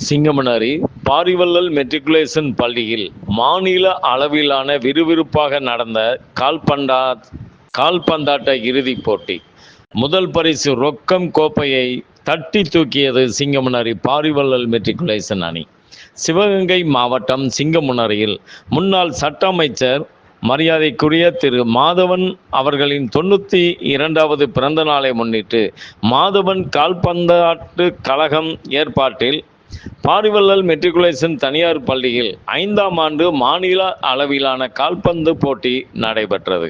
சிங்கமனரி Pari Vallal matriculation பள்ளியில் மாநில அளவிலான விறுவிறுப்பாக நடந்த கால்பந்தாட்ட இறுதிப் போட்டி. முதல் பரிசு ரொக்கம் கோப்பையை தட்டி தூக்கியது சிங்கமனரி பாரிவள்ளல் மெட்ரிகுலேஷன் அணி. சிவகங்கை மாவட்டம் சிங்கமுனரியில் முன்னாள் சட்ட அமைச்சர் மரியாதைக்குரிய திரு மாதவன் அவர்களின் 92வது பிறந்த நாளை முன்னிட்டு மாதவன் கால்பந்தாட்டு கழகம் ஏற்பாட்டில் பாரிவள்ளல் மெட்ரிகுலேஷன் தனியார் பள்ளியில் 5ஆம் ஆண்டு மாநில அளவிலான கால்பந்து போட்டி நடைபெற்றது.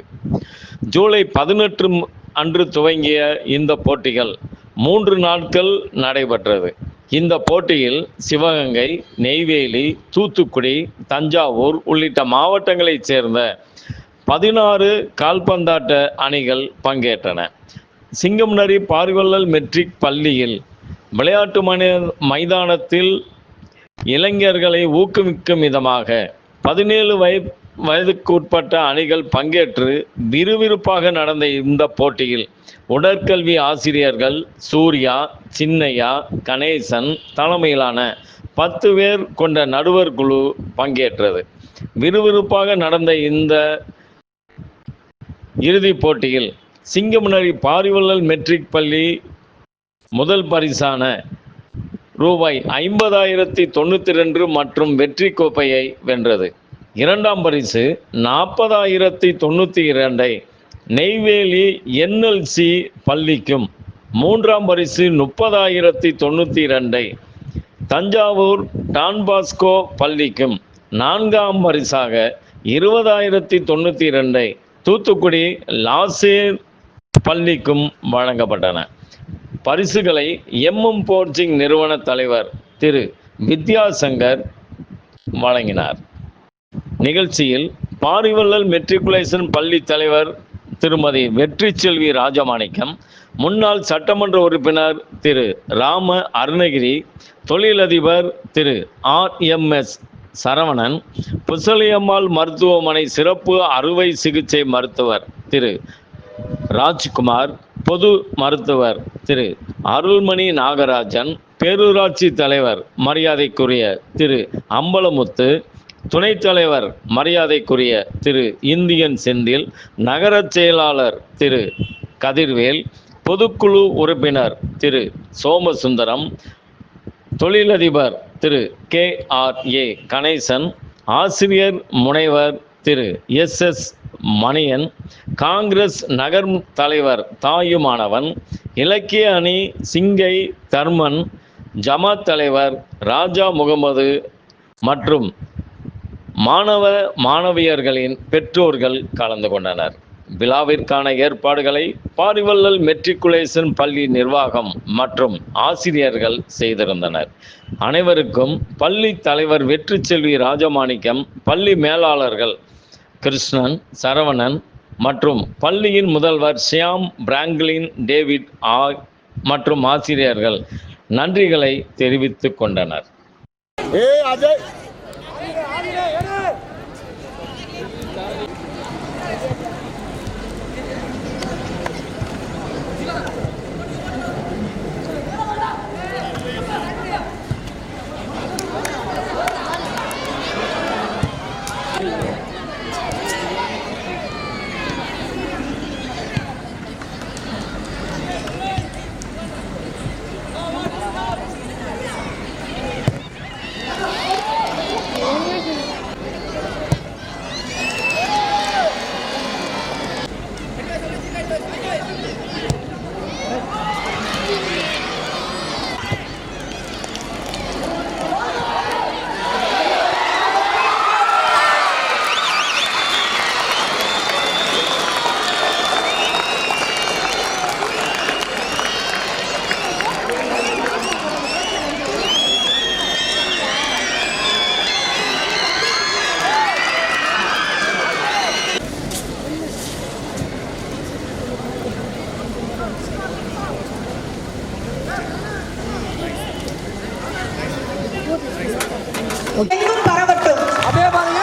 ஜூலை 18 அன்று துவங்கிய இந்த போட்டிகள் 3 நாட்கள் நடைபெற்றது. இந்த போட்டியில் சிவகங்கை, நெய்வேலி, தூத்துக்குடி, தஞ்சாவூர் உள்ளிட்ட மாவட்டங்களைச் சேர்ந்த 16 கால்பந்தாட்ட அணிகள் பங்கேற்றன. சிங்கமனரி பாரிவள்ளல் மெட்ரிக் பள்ளியில் விளையாட்டு மைதானத்தில் இளைஞர்களை ஊக்குவிக்கும் விதமாக 17 வயதுக்குட்பட்ட அணிகள் பங்கேற்று விறுவிறுப்பாக நடந்த இந்த போட்டியில் உடற்கல்வி ஆசிரியர்கள் சூர்யா, சின்னையா, கணேசன் தலைமையிலான 10 பேர் கொண்ட நடுவர் குழு பங்கேற்றது. விறுவிறுப்பாக நடந்த இந்த இறுதிப் போட்டியில் சிங்கமனரி பாரிவள்ளல் மெட்ரிக் பள்ளி முதல் பரிசான ரூபாய் 50,092 மற்றும் வெற்றி கோப்பையை வென்றது. 2ஆம் பரிசு 40,092 நெய்வேலி NLC பள்ளிக்கும், 3ஆம் பரிசு 30,092 தஞ்சாவூர் டான்பாஸ்கோ பள்ளிக்கும், 4ஆம் பரிசாக 20,092 தூத்துக்குடி லாசேர் பள்ளிக்கும் வழங்கப்பட்டன. பரிசுகளை போர்ஜிங் நிறுவன தலைவர் திரு வித்யாசங்கர் வழங்கினார். நிகழ்ச்சியில் பாரிவள்ளல் மெட்ரிகுலேஷன் பள்ளி தலைவர் திருமதி வெற்றி செல்வி ராஜமாணிக்கம், முன்னாள் சட்டமன்ற உறுப்பினர் திரு ராம அருணகிரி, தொழிலதிபர் திரு RMS சரவணன், புசலியம்மாள் மருத்துவமனை சிறப்பு அறுவை சிகிச்சை மருத்துவர் திரு ராஜ்குமார், பொது மருத்துவர் திரு அருள்மணி நாகராஜன், பேரூராட்சி தலைவர் மரியாதைக்குரிய திரு அம்பலமுத்து, துணைத் தலைவர் மரியாதைக்குரிய திரு இந்தியன் செந்தில், நகர செயலாளர் திரு கதிர்வேல், பொதுக்குழு உறுப்பினர் திரு சோமசுந்தரம், தொழிலதிபர் திரு KRA கணேசன், ஆசிரியர் முனைவர் திரு SS மணியன், காங்கிரஸ் நகர் தலைவர் தாயுமானவன், இலக்கிய அணி சிங்கை தர்மன், ஜமாத் தலைவர் ராஜா முகமது மற்றும் மாணவியர்களின் பெற்றோர்கள் கலந்து கொண்டனர். விழாவிற்கான ஏற்பாடுகளை பாரிவள்ளல் மெட்ரிகுலேஷன் பள்ளி நிர்வாகம் மற்றும் ஆசிரியர்கள் செய்திருந்தனர். அனைவருக்கும் பள்ளி தலைவர் வெற்றி செல்வி ராஜமாணிக்கம், பள்ளி மேலாளர்கள் கிருஷ்ணன், சரவணன் மற்றும் பள்ளியின் முதல்வர் ஷியாம், பிராங்க்லின், டேவிட் மற்றும் ஆசிரியர்கள் நன்றிகளை தெரிவித்துக் கொண்டனர். பரவட்டும். அப்படியே பாருங்க.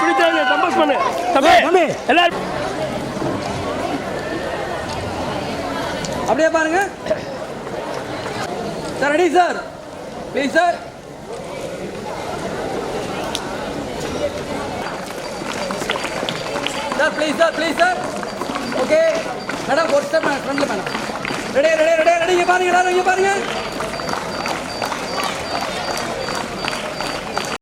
பிடிச்ச ஃபோக்கஸ் பண்ணு தம்பி தம்பி. எல்லாரும் அப்படியே பாருங்க sir. Ready sir, please sir. Sir please sir, please sir. Okay madam, ஒரு ஸ்டெப் ஃப்ரண்ட்ல madam. Ready ready ready ready. இங்கே பாருங்க எல்லாரும், இங்கே பாருங்க.